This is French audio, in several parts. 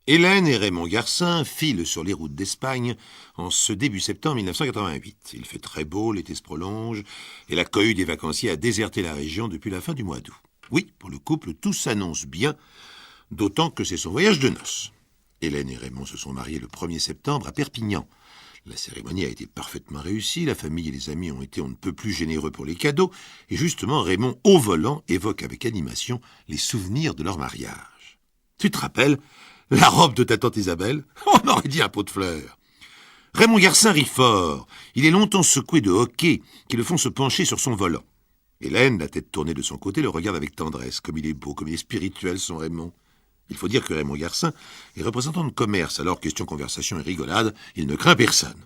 Hélène et Raymond Garcin filent sur les routes d'Espagne en ce début septembre 1988. Il fait très beau, l'été se prolonge, et la cohue des vacanciers a déserté la région depuis la fin du mois d'août. Oui, pour le couple, tout s'annonce bien, d'autant que c'est son voyage de noces. Hélène et Raymond se sont mariés le 1er septembre à Perpignan. La cérémonie a été parfaitement réussie, la famille et les amis ont été on ne peut plus généreux pour les cadeaux, et justement Raymond, au volant, évoque avec animation les souvenirs de leur mariage. Tu te rappelles la robe de ta tante Isabelle? On aurait dit un pot de fleurs. Raymond Garcin rit fort. Il est longtemps secoué de hoquets qui le font se pencher sur son volant. Hélène, la tête tournée de son côté, le regarde avec tendresse. Comme il est beau, comme il est spirituel, son Raymond. Il faut dire que Raymond Garcin est représentant de commerce, alors question conversation et rigolade, il ne craint personne.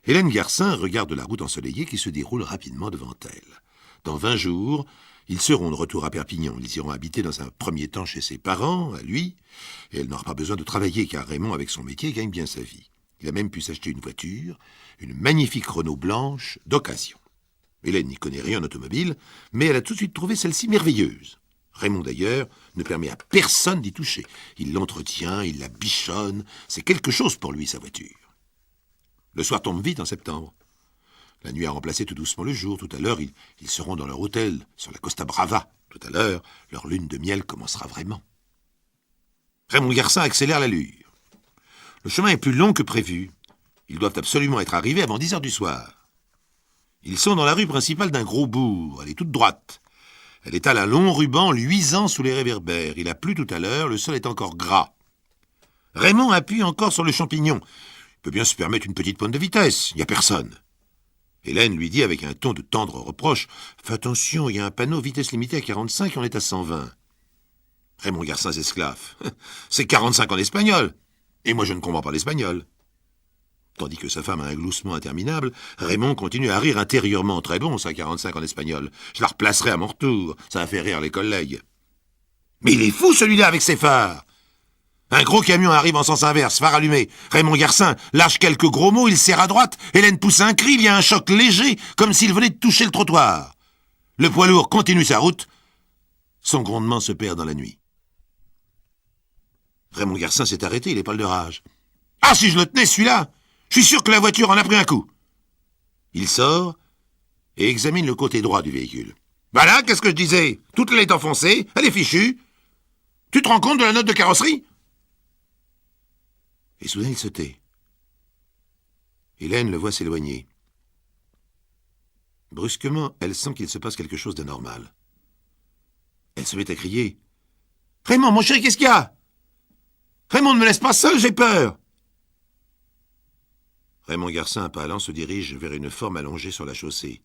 Hélène Garcin regarde la route ensoleillée qui se déroule rapidement devant elle. Dans 20 jours, ils seront de retour à Perpignan. Ils iront habiter dans un premier temps chez ses parents, à lui, et elle n'aura pas besoin de travailler, car Raymond, avec son métier, gagne bien sa vie. Il a même pu s'acheter une voiture, une magnifique Renault blanche d'occasion. Hélène n'y connaît rien en automobile, mais elle a tout de suite trouvé celle-ci merveilleuse. Raymond, d'ailleurs, ne permet à personne d'y toucher. Il l'entretient, il la bichonne. C'est quelque chose pour lui, sa voiture. Le soir tombe vite en septembre. La nuit a remplacé tout doucement le jour. Tout à l'heure, ils seront dans leur hôtel, sur la Costa Brava. Tout à l'heure, leur lune de miel commencera vraiment. Raymond Garcin accélère l'allure. Le chemin est plus long que prévu. Ils doivent absolument être arrivés avant 10 heures du soir. Ils sont dans la rue principale d'un gros bourg. Elle est toute droite. Elle étale un long ruban luisant sous les réverbères. Il a plu tout à l'heure, le sol est encore gras. Raymond appuie encore sur le champignon. Il peut bien se permettre une petite pointe de vitesse. Il n'y a personne. Hélène lui dit avec un ton de tendre reproche « Fais attention, il y a un panneau vitesse limitée à 45 et on est à 120. » Raymond Garcin s'esclaffe. « C'est 45 en espagnol. Et moi je ne comprends pas l'espagnol. » Tandis que sa femme a un gloussement interminable, Raymond continue à rire intérieurement. Très bon, ça, 45 en espagnol. Je la replacerai à mon retour. Ça va faire rire les collègues. Mais il est fou, celui-là, avec ses phares. Un gros camion arrive en sens inverse, phare allumé. Raymond Garcin lâche quelques gros mots, il serre à droite. Hélène pousse un cri, il y a un choc léger, comme s'il venait de toucher le trottoir. Le poids lourd continue sa route. Son grondement se perd dans la nuit. Raymond Garcin s'est arrêté, il est pâle de rage. « Ah, si je le tenais, celui-là! Je suis sûr que la voiture en a pris un coup. » Il sort et examine le côté droit du véhicule. « Voilà, qu'est-ce que je disais? Toute l'aile est enfoncée, elle est fichue. Tu te rends compte de la note de carrosserie ?» Et soudain, il se tait. Hélène le voit s'éloigner. Brusquement, elle sent qu'il se passe quelque chose d'anormal. Elle se met à crier. « Raymond, mon chéri, qu'est-ce qu'il y a? Raymond, ne me laisse pas seul, j'ai peur !» Raymond Garcin, un pas allant, se dirige vers une forme allongée sur la chaussée.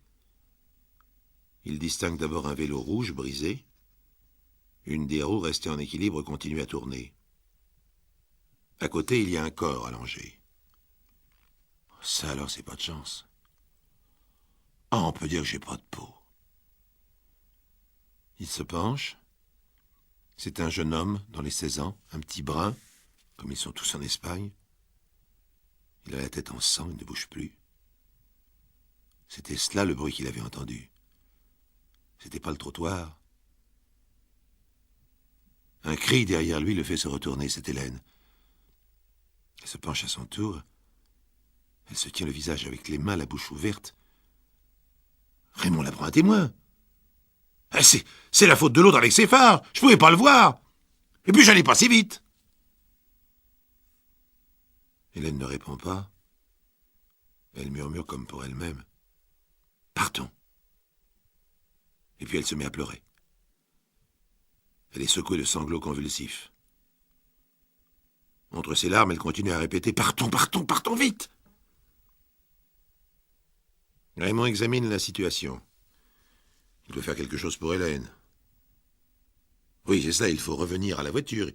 Il distingue d'abord un vélo rouge brisé. Une des roues restée en équilibre continue à tourner. À côté, il y a un corps allongé. Ça alors, c'est pas de chance. Ah, on peut dire que j'ai pas de peau. Il se penche. C'est un jeune homme dans les 16 ans, un petit brun, comme ils sont tous en Espagne. Il a la tête en sang, il ne bouge plus. C'était cela le bruit qu'il avait entendu. C'était pas le trottoir. Un cri derrière lui le fait se retourner, c'est Hélène. Elle se penche à son tour. Elle se tient le visage avec les mains, la bouche ouverte. Raymond la prend à témoin. Ah, c'est la faute de l'autre avec ses phares. Je pouvais pas le voir. Et puis j'allais pas si vite. Hélène ne répond pas. Elle murmure comme pour elle-même. Partons. Et puis elle se met à pleurer. Elle est secouée de sanglots convulsifs. Entre ses larmes, elle continue à répéter « Partons, partons, partons vite !» Raymond examine la situation. Il doit faire quelque chose pour Hélène. Oui, c'est ça, il faut revenir à la voiture.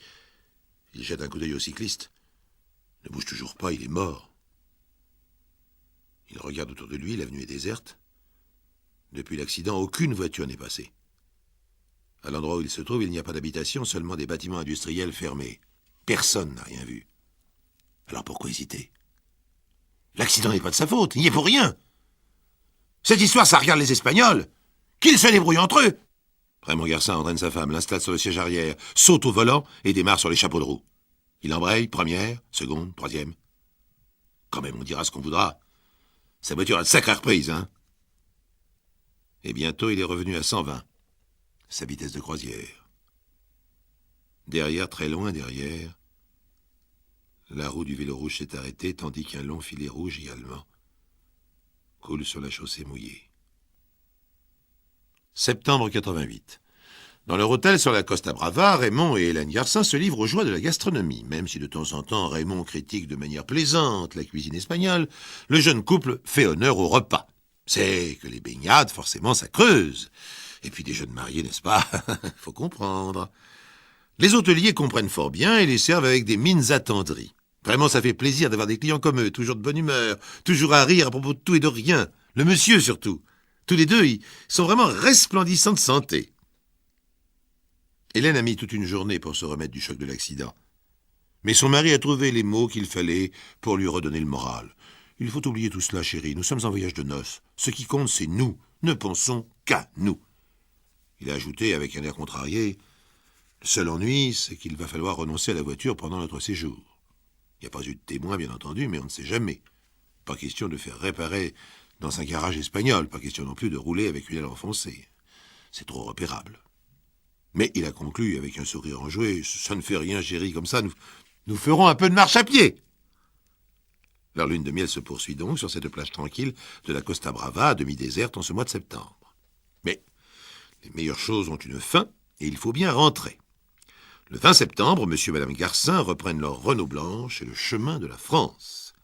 Il jette un coup d'œil au cycliste. Il ne bouge toujours pas, il est mort. Il regarde autour de lui, l'avenue est déserte. Depuis l'accident, aucune voiture n'est passée. À l'endroit où il se trouve, il n'y a pas d'habitation, seulement des bâtiments industriels fermés. Personne n'a rien vu. Alors pourquoi hésiter? L'accident n'est pas de sa faute, il n'y est pour rien. Cette histoire, ça regarde les Espagnols. Qu'ils se débrouillent entre eux. Raymond Garcin entraîne sa femme, l'installe sur le siège arrière, saute au volant et démarre sur les chapeaux de roue. Il embraye, première, seconde, troisième. Quand même, on dira ce qu'on voudra. Sa voiture a de sacrées reprises, hein. Et bientôt, il est revenu à 120. Sa vitesse de croisière. Derrière, très loin derrière, la roue du vélo rouge s'est arrêtée, tandis qu'un long filet rouge également coule sur la chaussée mouillée. Septembre 88. Dans leur hôtel sur la Costa Brava, Raymond et Hélène Garcin se livrent aux joies de la gastronomie. Même si de temps en temps Raymond critique de manière plaisante la cuisine espagnole, le jeune couple fait honneur au repas. C'est que les baignades, forcément, ça creuse. Et puis des jeunes mariés, n'est-ce pas? Faut comprendre. Les hôteliers comprennent fort bien et les servent avec des mines attendries. Vraiment, ça fait plaisir d'avoir des clients comme eux, toujours de bonne humeur, toujours à rire à propos de tout et de rien. Le monsieur, surtout. Tous les deux, ils sont vraiment resplendissants de santé. Hélène a mis toute une journée pour se remettre du choc de l'accident. Mais son mari a trouvé les mots qu'il fallait pour lui redonner le moral. Il faut oublier tout cela, chérie. Nous sommes en voyage de noces. Ce qui compte, c'est nous. Ne pensons qu'à nous. Il a ajouté avec un air contrarié, « Le seul ennui, c'est qu'il va falloir renoncer à la voiture pendant notre séjour. Il n'y a pas eu de témoin, bien entendu, mais on ne sait jamais. Pas question de faire réparer dans un garage espagnol. Pas question non plus de rouler avec une aile enfoncée. C'est trop repérable. » Mais il a conclu avec un sourire enjoué, « Ça ne fait rien, chérie, comme ça, nous ferons un peu de marche à pied. » Leur lune de miel se poursuit donc sur cette plage tranquille de la Costa Brava, à demi-déserte en ce mois de septembre. Mais les meilleures choses ont une fin, et il faut bien rentrer. Le 20 septembre, monsieur et madame Garcin reprennent leur Renault blanche et le chemin de la France.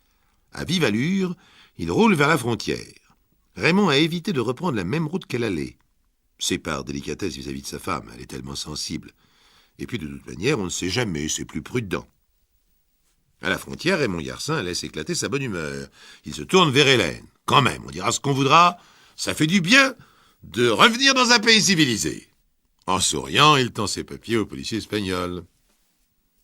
À vive allure, ils roulent vers la frontière. Raymond a évité de reprendre la même route qu'elle allait. C'est par délicatesse vis-à-vis de sa femme, elle est tellement sensible. Et puis de toute manière, on ne sait jamais, c'est plus prudent. À la frontière, Raymond Garcin laisse éclater sa bonne humeur. Il se tourne vers Hélène. Quand même, on dira ce qu'on voudra, ça fait du bien de revenir dans un pays civilisé. En souriant, il tend ses papiers au policier espagnol.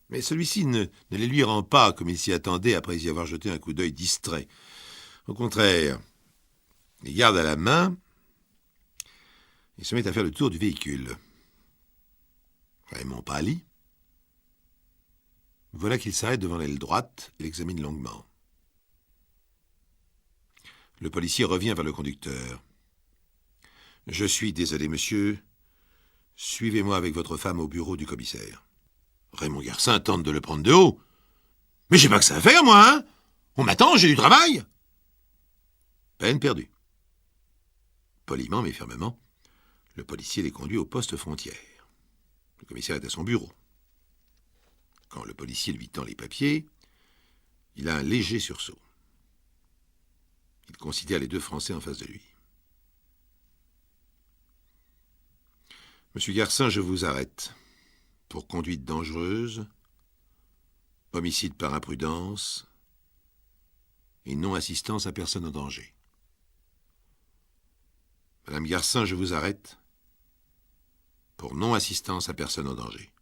Mais celui-ci ne les lui rend pas comme il s'y attendait après y avoir jeté un coup d'œil distrait. Au contraire, il garde à la main et se met à faire le tour du véhicule. Raymond pâlit. Voilà qu'il s'arrête devant l'aile droite et l'examine longuement. Le policier revient vers le conducteur. « Je suis désolé, monsieur. Suivez-moi avec votre femme au bureau du commissaire. » Raymond Garcin tente de le prendre de haut. « Mais j'ai pas que ça à faire, moi, hein? On m'attend, j'ai du travail. » Peine perdue. Poliment mais fermement, le policier les conduit au poste frontière. Le commissaire est à son bureau. Quand le policier lui tend les papiers, il a un léger sursaut. Il considère les deux Français en face de lui. « Monsieur Garcin, je vous arrête. Pour conduite dangereuse, homicide par imprudence et non-assistance à personne en danger. Madame Garcin, je vous arrête pour non-assistance à personne en danger. »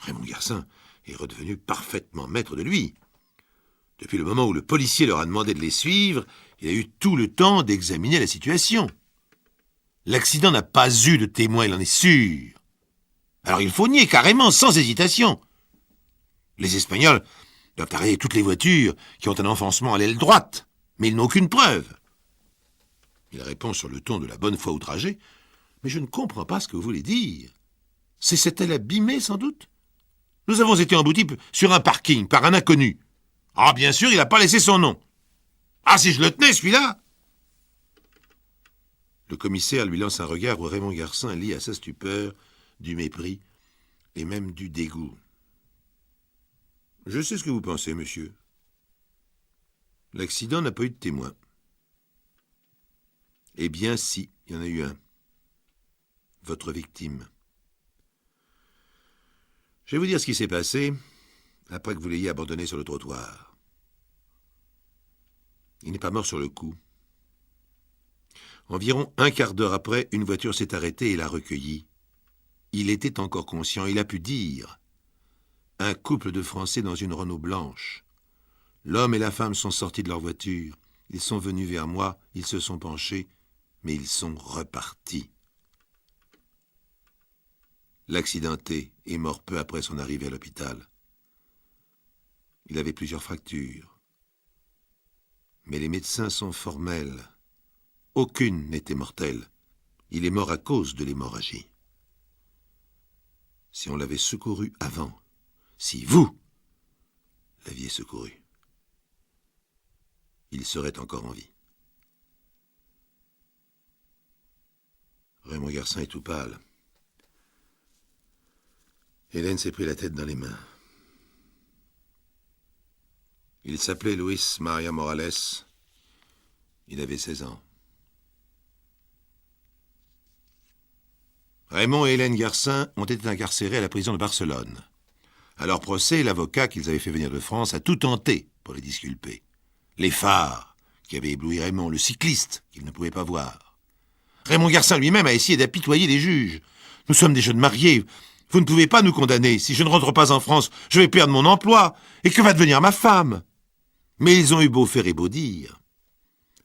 Raymond Garcin est redevenu parfaitement maître de lui. Depuis le moment où le policier leur a demandé de les suivre, il a eu tout le temps d'examiner la situation. L'accident n'a pas eu de témoin, il en est sûr. Alors il faut nier carrément, sans hésitation. Les Espagnols doivent arrêter toutes les voitures qui ont un enfoncement à l'aile droite, mais ils n'ont aucune preuve. Il répond sur le ton de la bonne foi outragée, « Mais je ne comprends pas ce que vous voulez dire. C'est cette aile abîmée, sans doute. Nous avons été emboutis sur un parking par un inconnu. Ah, bien sûr, il n'a pas laissé son nom. Ah, si je le tenais, celui-là !» Le commissaire lui lance un regard où Raymond Garcin lit à sa stupeur du mépris et même du dégoût. « Je sais ce que vous pensez, monsieur. L'accident n'a pas eu de témoin. » Eh bien, si, il y en a eu un. Votre victime. Je vais vous dire ce qui s'est passé après que vous l'ayez abandonné sur le trottoir. Il n'est pas mort sur le coup. Environ un quart d'heure après, une voiture s'est arrêtée et l'a recueilli. Il était encore conscient, il a pu dire. Un couple de Français dans une Renault blanche. L'homme et la femme sont sortis de leur voiture. Ils sont venus vers moi, ils se sont penchés, mais ils sont repartis. l'accidenté, est mort peu après son arrivée à l'hôpital. Il avait plusieurs fractures. Mais les médecins sont formels. Aucune n'était mortelle. Il est mort à cause de l'hémorragie. Si on l'avait secouru avant, si vous l'aviez secouru, il serait encore en vie. Raymond Garcin est tout pâle. Hélène s'est pris la tête dans les mains. Il s'appelait Luis Maria Morales. Il avait 16 ans. Raymond et Hélène Garcin ont été incarcérés à la prison de Barcelone. À leur procès, l'avocat qu'ils avaient fait venir de France a tout tenté pour les disculper. Les phares qui avaient ébloui Raymond, le cycliste qu'il ne pouvait pas voir. Raymond Garcin lui-même a essayé d'apitoyer les juges. Nous sommes des jeunes mariés. Vous ne pouvez pas nous condamner. Si je ne rentre pas en France, je vais perdre mon emploi. Et que va devenir ma femme? Mais ils ont eu beau faire et beau dire.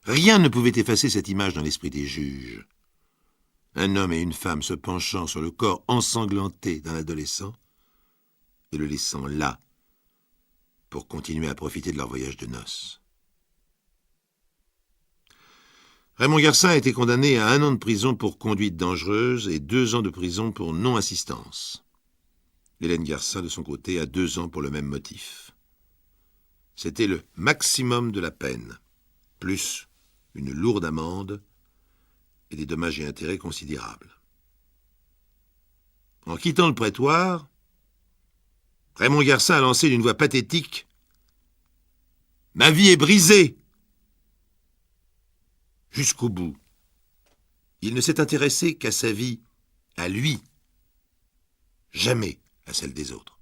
Rien ne pouvait effacer cette image dans l'esprit des juges. Un homme et une femme se penchant sur le corps ensanglanté d'un adolescent et le laissant là pour continuer à profiter de leur voyage de noces. Raymond Garcin a été condamné à 1 an de prison pour conduite dangereuse et 2 ans de prison pour non-assistance. Hélène Garcin, de son côté, a 2 ans pour le même motif. C'était le maximum de la peine, plus une lourde amende et des dommages et intérêts considérables. En quittant le prétoire, Raymond Garcin a lancé d'une voix pathétique « Ma vie est brisée !» Jusqu'au bout. Il ne s'est intéressé qu'à sa vie, à lui, jamais à celle des autres.